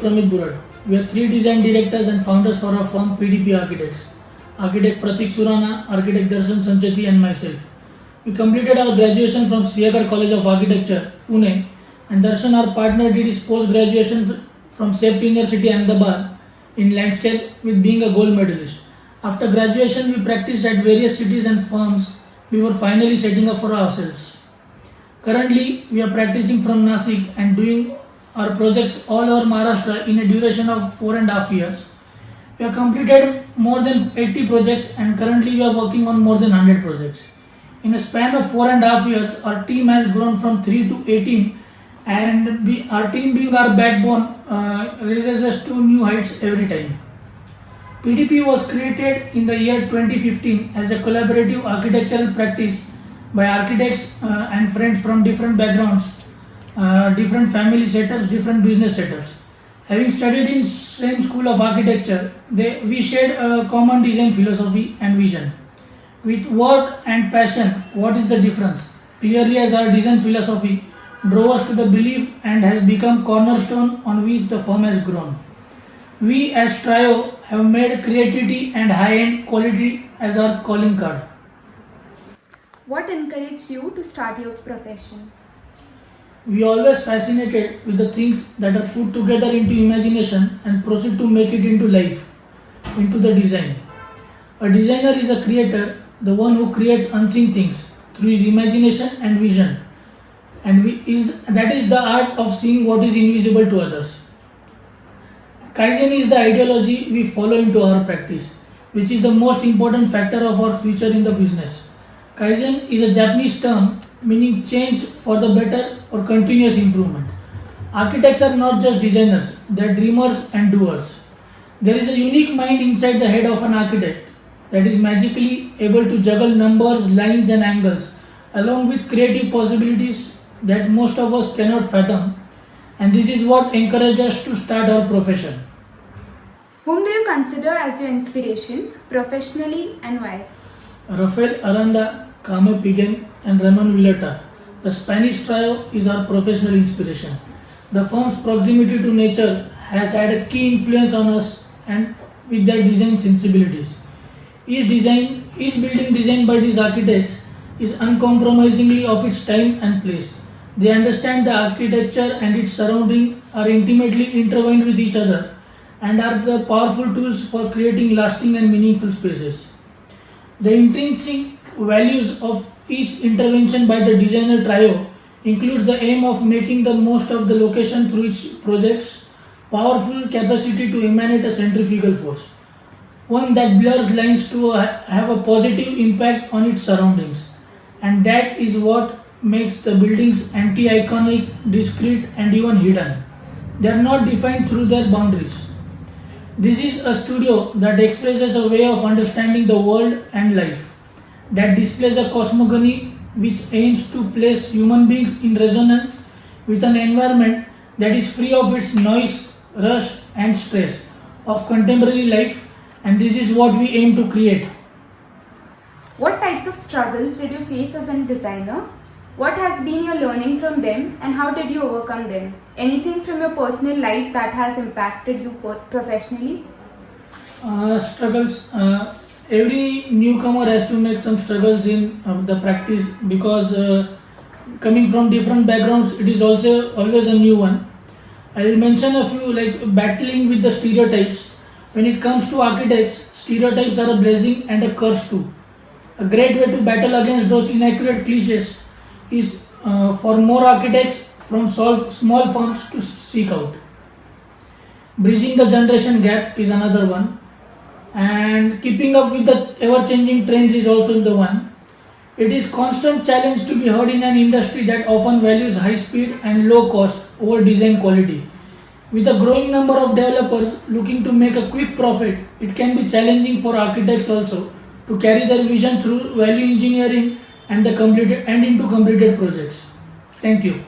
architect Pramit Burad. We are three design directors and founders for our firm PDP Architects. Architect Pratik Surana, Architect Darshan Sancheti and myself. We completed our graduation from Siagar College of Architecture, Pune, and Darshan, our partner, did his post-graduation from SEPT University Ahmedabad in landscape with being a gold medalist. After graduation, we practiced at various cities and firms before finally setting up for ourselves. Currently, we are practicing from Nasik and doing our projects all over Maharashtra in a duration of 4.5 years. We have completed more than 80 projects and currently we are working on more than 100 projects. In a span of 4.5 years, our team has grown from 3 to 18 and our team being our backbone raises us to new heights every time. PDP was created in the year 2015 as a collaborative architectural practice by architects and friends from different backgrounds, different family setups, different business setups. Having studied in same school of architecture, we shared a common design philosophy and vision. With work and passion, what is the difference? Clearly, as our design philosophy drove us to the belief and has become cornerstone on which the firm has grown. We as Trio have made creativity and high-end quality as our calling card. What encouraged you to start your profession? We always fascinated with the things that are put together into imagination and proceed to make it into life, into the design. A designer is a creator, the one who creates unseen things through his imagination and vision. And that is the art of seeing what is invisible to others. Kaizen is the ideology we follow into our practice, which is the most important factor of our future in the business. Kaizen is a Japanese term meaning change for the better or continuous improvement. Architects are not just designers, they are dreamers and doers. There is a unique mind inside the head of an architect that is magically able to juggle numbers, lines and angles along with creative possibilities that most of us cannot fathom, and this is what encourages us to start our profession. Whom do you consider as your inspiration professionally and why? Rafael Aranda, Kame Pigen and Ramon Villota. The Spanish trio is our professional inspiration. The firm's proximity to nature has had a key influence on us and with their design sensibilities. Each building designed by these architects is uncompromisingly of its time and place. They understand the architecture and its surrounding are intimately intertwined with each other and are the powerful tools for creating lasting and meaningful spaces. The intrinsic values of each intervention by the designer trio includes the aim of making the most of the location through its project's powerful capacity to emanate a centrifugal force, one that blurs lines to have a positive impact on its surroundings, and that is what makes the buildings anti-iconic, discreet and even hidden. They are not defined through their boundaries. This is a studio that expresses a way of understanding the world and life, that displays a cosmogony which aims to place human beings in resonance with an environment that is free of its noise, rush and stress of contemporary life, and this is what we aim to create. What types of struggles did you face as a designer? What has been your learning from them and how did you overcome them? Anything from your personal life that has impacted you professionally? Struggles. Every newcomer has to make some struggles in the practice because coming from different backgrounds, it is also always a new one. I will mention a few, like battling with the stereotypes. When it comes to architects, stereotypes are a blessing and a curse too. A great way to battle against those inaccurate cliches is for more architects from small firms to seek out. Bridging the generation gap is another one, and keeping up with the ever-changing trends is also the one. It is constant challenge to be heard in an industry that often values high speed and low cost over design quality. With a growing number of developers looking to make a quick profit, it can be challenging for architects also to carry their vision through value engineering and into completed projects. Thank you.